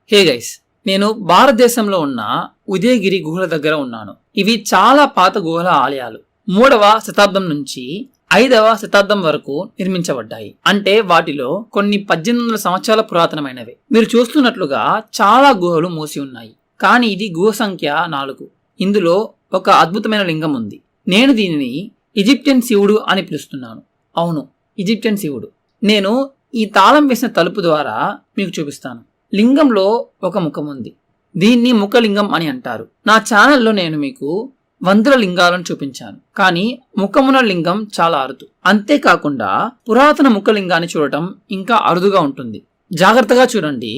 Hey guys, నేను భారతదేశంలో ఉన్న ఉదయగిరి గుహల దగ్గర ఉన్నాను. ఇవి చాలా పాత గుహల ఆలయాలు. 3వ శతాబ్దం నుంచి 5వ శతాబ్దం వరకు నిర్మించబడ్డాయి. అంటే వాటిలో కొన్ని 1800 సంవత్సరాల పురాతనమైనవి. మీరు చూస్తున్నట్లుగా చాలా గుహలు మూసి ఉన్నాయి. కానీ ఇది గుహ సంఖ్య 4. ఇందులో ఒక అద్భుతమైన లింగం ఉంది. నేను దీనిని ఈజిప్షియన్ శివుడు అని పిలుస్తున్నాను. అవును, ఈజిప్షియన్ శివుడు. నేను ఈ తాళం వేసిన తలుపు ద్వారా మీకు చూపిస్తాను. లింగంలో ఒక ముఖం ఉంది. దీన్ని ముఖలింగం అని అంటారు. నా ఛానల్లో నేను మీకు వందల లింగాలను చూపించాను, కానీ ముఖమున లింగం చాలా అరుదు. అంతేకాకుండా పురాతన ముఖలింగాన్ని చూడటం ఇంకా అరుదుగా ఉంటుంది. జాగ్రత్తగా చూడండి.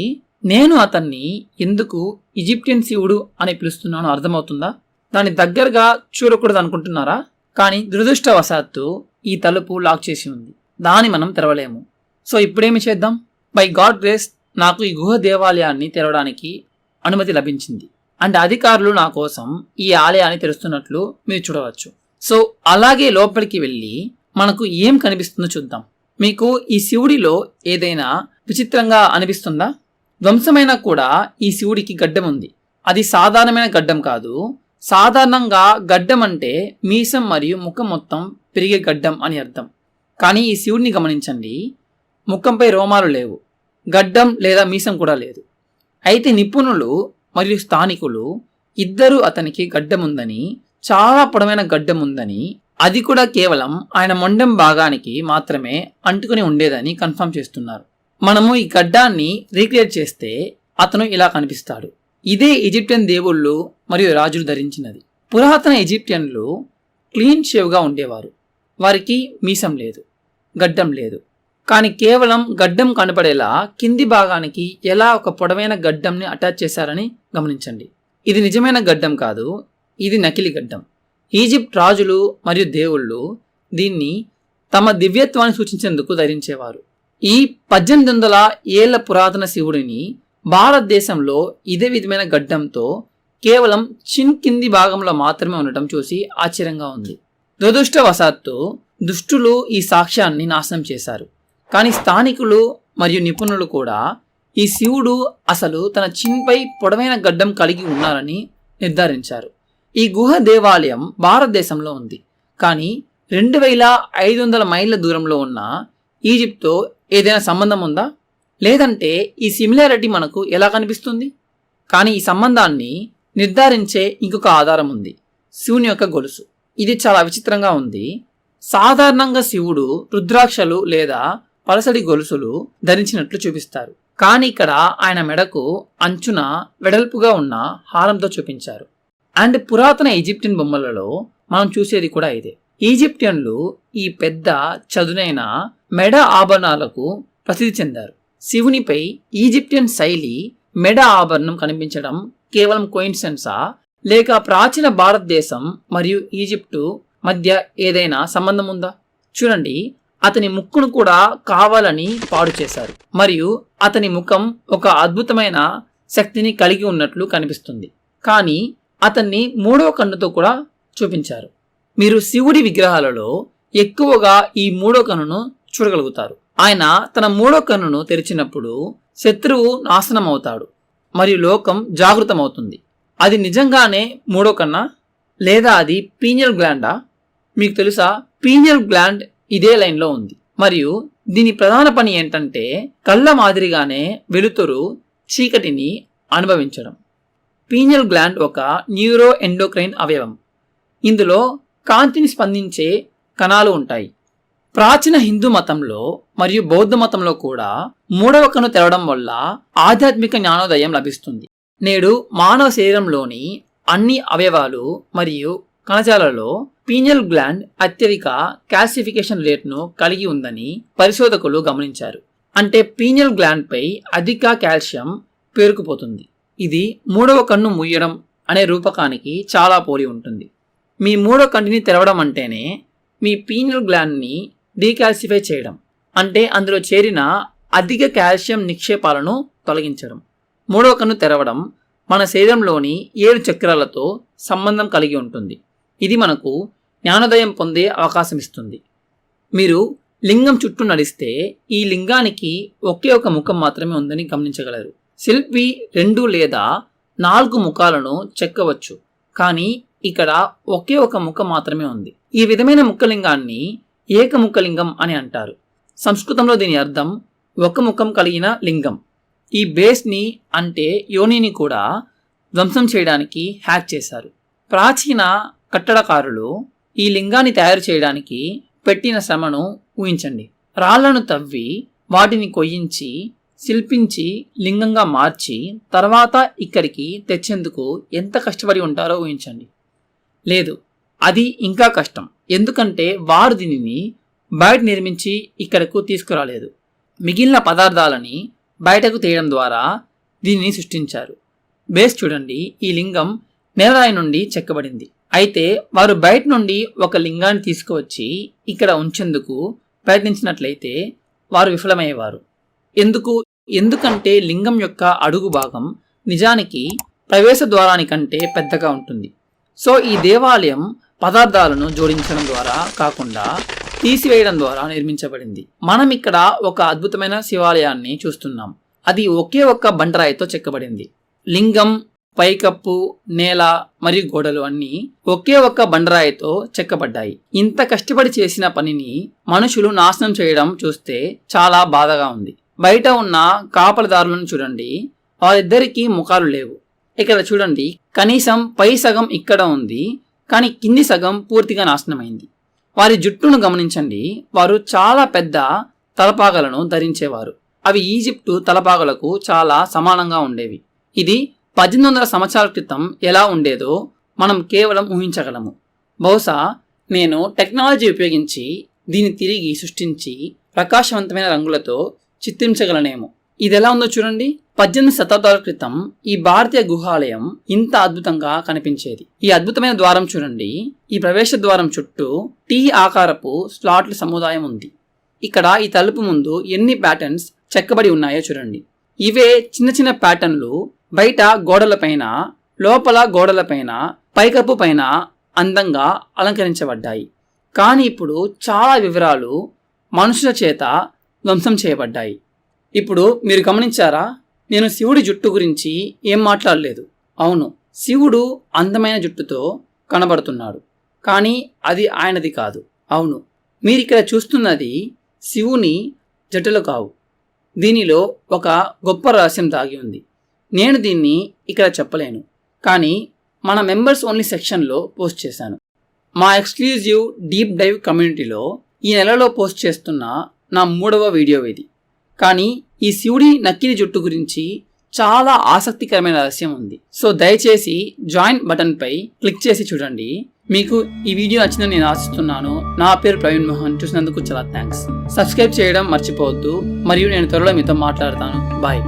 నేను అతన్ని ఎందుకు ఈజిప్షియన్ శివుడు అని పిలుస్తున్నానో అర్థమవుతుందా? దాని దగ్గరగా చూడకూడదు అనుకుంటున్నారా? కానీ దురదృష్టవశాత్తు ఈ తలుపు లాక్ చేసి ఉంది. దాన్ని మనం తెరవలేము. సో ఇప్పుడేమి చేద్దాం? బై గాడ్ గ్రేస్ నాకు ఈ గుహ దేవాలయాన్ని తెరవడానికి అనుమతి లభించింది. అండ్ అధికారులు నా కోసం ఈ ఆలయాన్ని తెరుస్తున్నట్లు మీరు చూడవచ్చు. సో అలాగే లోపలికి వెళ్ళి మనకు ఏం కనిపిస్తుందో చూద్దాం. మీకు ఈ శివుడిలో ఏదైనా విచిత్రంగా అనిపిస్తుందా? ధ్వంసమైన కూడా ఈ శివుడికి గడ్డం ఉంది. అది సాధారణమైన గడ్డం కాదు. సాధారణంగా గడ్డం అంటే మీసం మరియు ముఖం మొత్తం పెరిగే గడ్డం అని అర్థం. కానీ ఈ శివుడిని గమనించండి. ముఖంపై రోమాలు లేవు, గడ్డం లేదా మీసం కూడా లేదు. అయితే నిపుణులు మరియు స్థానికులు ఇద్దరు అతనికి గడ్డం ఉందని, చాలా పొడవైన గడ్డం ఉందని, అది కూడా కేవలం ఆయన మొండెం భాగానికి మాత్రమే అంటుకుని ఉండేదని కన్ఫర్మ్ చేస్తున్నారు. మనము ఈ గడ్డాన్ని రీక్రియేట్ చేస్తే అతను ఇలా కనిపిస్తాడు. ఇదే ఈజిప్షియన్ దేవుళ్ళు మరియు రాజులు ధరించినది. పురాతన ఈజిప్షియన్లు క్లీన్ షేవ్గా ఉండేవారు. వారికి మీసం లేదు, గడ్డం లేదు. కానీ కేవలం గడ్డం కనపడేలా కింది భాగానికి ఎలా ఒక పొడవైన గడ్డంని అటాచ్ చేశారని గమనించండి. ఇది నిజమైన గడ్డం కాదు, ఇది నకిలీ గడ్డం. ఈజిప్ట్ రాజులు మరియు దేవుళ్ళు దీన్ని తమ దివ్యత్వాన్ని సూచించేందుకు ధరించేవారు. ఈ 1800 ఏళ్ల పురాతన శివుడిని భారతదేశంలో ఇదే విధమైన గడ్డంతో కేవలం చిన్ కింది భాగంలో మాత్రమే ఉండటం చూసి ఆశ్చర్యంగా ఉంది. దురదృష్టవశాత్తు దుష్టులు ఈ సాక్ష్యాన్ని నాశనం చేశారు. కానీ స్థానికులు మరియు నిపుణులు కూడా ఈ శివుడు అసలు తన చిన్పై పొడవైన గడ్డం కలిగి ఉన్నారని నిర్ధారించారు. ఈ గుహ దేవాలయం భారతదేశంలో ఉంది, కానీ 2500 మైళ్ళ దూరంలో ఉన్న ఈజిప్ట్తో ఏదైనా సంబంధం ఉందా? లేదంటే ఈ సిమిలారిటీ మనకు ఎలా కనిపిస్తుంది? కానీ ఈ సంబంధాన్ని నిర్ధారించే ఇంకొక ఆధారం ఉంది. శివుని యొక్క గొలుసు. ఇది చాలా విచిత్రంగా ఉంది. సాధారణంగా శివుడు రుద్రాక్షలు లేదా పలసడి గొలుసులు ధరించినట్లు చూపిస్తారు. కానీ ఇక్కడ ఆయన మెడకు అంచున వెడల్పుగా ఉన్న హారంతో చూపించారు. అండ్ పురాతన ఈజిప్షియన్ బొమ్మలలో మనం చూసేది కూడా ఇదే. ఈజిప్షియన్లు ఈ పెద్ద చదునైన మెడ ఆభరణాలకు ప్రసిద్ధి చెందారు. శివునిపై ఈజిప్షియన్ శైలి మెడ ఆభరణం కనిపించడం కేవలం కోయిన్సిడెన్సా, లేక ప్రాచీన భారతదేశం మరియు ఈజిప్టు మధ్య ఏదైనా సంబంధం ఉందా? చూడండి, అతని ముక్కును కూడా కావాలని పాడు చేశారు మరియు అతని ముఖం ఒక అద్భుతమైన శక్తిని కలిగి ఉన్నట్లు కనిపిస్తుంది. కానీ అతన్ని 3వ కన్నుతో కూడా చూపించారు. మీరు శివుడి విగ్రహాలలో ఎక్కువగా ఈ 3వ కన్నును చూడగలుగుతారు. ఆయన తన 3వ కన్నును తెరిచినప్పుడు శత్రువు నాశనం అవుతాడు మరియు లోకం జాగృతమవుతుంది. అది నిజంగానే 3వ కన్నా, లేదా అది పీనియల్ గ్లాండా? మీకు తెలుసా, పీనియల్ గ్లాండ్ ఇదే లైన్లో ఉంది మరియు దీని ప్రధాన పని ఏంటంటే కళ్ళ మాదిరిగానే వెలుతురు, చీకటిని అనుభవించడం. పీనియల్ గ్లాండ్ ఒక న్యూరో ఎండోక్రైన్ అవయవం. ఇందులో కాంతిని స్పందించే కణాలు ఉంటాయి. ప్రాచీన హిందూ మతంలో మరియు బౌద్ధ మతంలో కూడా 3వ కన్ను తెరవడం వల్ల ఆధ్యాత్మిక జ్ఞానోదయం లభిస్తుంది. నేడు మానవ శరీరంలోని అన్ని అవయవాలు మరియు కణజాలలో పీనియల్ గ్లాండ్ అత్యధిక కాల్సిఫికేషన్ రేట్ను కలిగి ఉందని పరిశోధకులు గమనించారు. అంటే పీనియల్ గ్లాండ్పై అధిక కాల్షియం పేరుకుపోతుంది. ఇది 3వ కన్ను మూయడం అనే రూపకానికి చాలా పోలి ఉంటుంది. మీ 3వ కంటిని తెరవడం అంటేనే మీ పీనియల్ గ్లాండ్ని డీకాల్సిఫై చేయడం, అంటే అందులో చేరిన అధిక కాల్షియం నిక్షేపాలను తొలగించడం. 3వ కన్ను తెరవడం మన శరీరంలోని 7 చక్రాలతో సంబంధం కలిగి ఉంటుంది. ఇది మనకు జ్ఞానోదయం పొందే అవకాశం ఇస్తుంది. మీరు లింగం చుట్టూ నడిస్తే ఈ లింగానికి ఒకే ఒక ముఖం మాత్రమే ఉందని గమనించగలరు. శిల్పి 2 లేదా 4 ముఖాలను చెక్కవచ్చు, కానీ ఇక్కడ ఒకే ఒక ముఖ మాత్రమే ఉంది. ఈ విధమైన ముఖలింగాన్ని ఏకముఖలింగం అని అంటారు. సంస్కృతంలో దీని అర్థం ఒక ముఖం కలిగిన లింగం. ఈ బేస్ని అంటే యోనిని కూడా ధ్వంసం చేయడానికి హ్యాక్ చేశారు. ప్రాచీన కట్టడకారులు ఈ లింగాన్ని తయారు చేయడానికి పెట్టిన శ్రమను ఊహించండి. రాళ్లను తవ్వి వాటిని కొయ్యించి శిల్పించి లింగంగా మార్చి తర్వాత ఇక్కడికి తెచ్చేందుకు ఎంత కష్టపడి ఉంటారో ఊహించండి. లేదు, అది ఇంకా కష్టం. ఎందుకంటే వారు దీనిని బయట నిర్మించి ఇక్కడకు తీసుకురాలేదు. మిగిలిన పదార్థాలని బయటకు తీయడం ద్వారా దీనిని సృష్టించారు. బేస్ చూడండి, ఈ లింగం నేలరాయి నుండి చెక్కబడింది. అయితే వారు బయట నుండి ఒక లింగాన్ని తీసుకువచ్చి ఇక్కడ ఉంచేందుకు ప్రయత్నించినట్లయితే వారు విఫలమయ్యేవారు. ఎందుకంటే లింగం యొక్క అడుగు భాగం నిజానికి ప్రవేశ ద్వారానికంటే పెద్దగా ఉంటుంది. సో ఈ దేవాలయం పదార్థాలను జోడించడం ద్వారా కాకుండా తీసివేయడం ద్వారా నిర్మించబడింది. మనం ఇక్కడ ఒక అద్భుతమైన శివాలయాన్ని చూస్తున్నాం. అది ఒకే ఒక్క బండరాయితో చెక్కబడింది. లింగం, పైకప్పు, నేల మరియు గోడలు అన్నీ ఒకే ఒక్క బండరాయితో చెక్కబడ్డాయి. ఇంత కష్టపడి చేసిన పనిని మనుషులు నాశనం చేయడం చూస్తే చాలా బాధగా ఉంది. బయట ఉన్న కాపలదారులను చూడండి, వారిద్దరికీ ముఖాలు లేవు. ఇక్కడ చూడండి, కనీసం పై సగం ఇక్కడ ఉంది, కానీ కింది సగం పూర్తిగా నాశనమైంది. వారి జుట్టును గమనించండి, వారు చాలా పెద్ద తలపాగలను ధరించేవారు. అవి ఈజిప్టు తలపాగలకు చాలా సమానంగా ఉండేవి. ఇది 1800 సంవత్సరాల క్రితం ఎలా ఉండేదో మనం కేవలం ఊహించగలము. బహుశా నేను టెక్నాలజీ ఉపయోగించి దీన్ని తిరిగి సృష్టించి ప్రకాశవంతమైన రంగులతో చిత్రించగలనేమో. ఇది ఎలా ఉందో చూడండి. 18 శతాబ్దాల క్రితం ఈ భారతీయ గుహాలయం ఇంత అద్భుతంగా కనిపించేది. ఈ అద్భుతమైన ద్వారం చూడండి. ఈ ప్రవేశ ద్వారం చుట్టూ టీ ఆకారపు స్లాట్ల సముదాయం ఉంది. ఇక్కడ ఈ తలుపు ముందు ఎన్ని ప్యాటర్న్స్ చెక్కబడి ఉన్నాయో చూడండి. ఇవే చిన్న చిన్న ప్యాటర్న్లు బయట గోడలపైన, లోపల గోడలపైన, పైకప్పు పైన అందంగా అలంకరించబడ్డాయి. కానీ ఇప్పుడు చాలా వివరాలు మనుషుల చేత ధ్వంసం చేయబడ్డాయి. ఇప్పుడు మీరు గమనించారా, నేను శివుడి జుట్టు గురించి ఏం మాట్లాడలేదు. అవును, శివుడు అందమైన జుట్టుతో కనబడుతున్నాడు, కానీ అది ఆయనది కాదు. అవును, మీరు ఇక్కడ చూస్తున్నది శివుని జటలు కావు. దీనిలో ఒక గొప్ప రహస్యం దాగి ఉంది. నేను దీన్ని ఇక్కడ చెప్పలేను, కానీ మన మెంబర్స్ ఓన్లీ సెక్షన్లో పోస్ట్ చేశాను. మా ఎక్స్క్లూజివ్ డీప్ డైవ్ కమ్యూనిటీలో ఈ నెలలో పోస్ట్ చేస్తున్న నా 3వ వీడియో ఇది. కానీ ఈ శివుడి నక్కిలి జుట్టు గురించి చాలా ఆసక్తికరమైన రహస్యం ఉంది. సో దయచేసి జాయిన్ బటన్ పై క్లిక్ చేసి చూడండి. మీకు ఈ వీడియో నచ్చిందని నేను ఆశిస్తున్నాను. నా పేరు ప్రవీణ్ మోహన్. చూసినందుకు చాలా థ్యాంక్స్. సబ్స్క్రైబ్ చేయడం మర్చిపోవద్దు. మరియు నేను త్వరలో మీతో మాట్లాడతాను. బాయ్.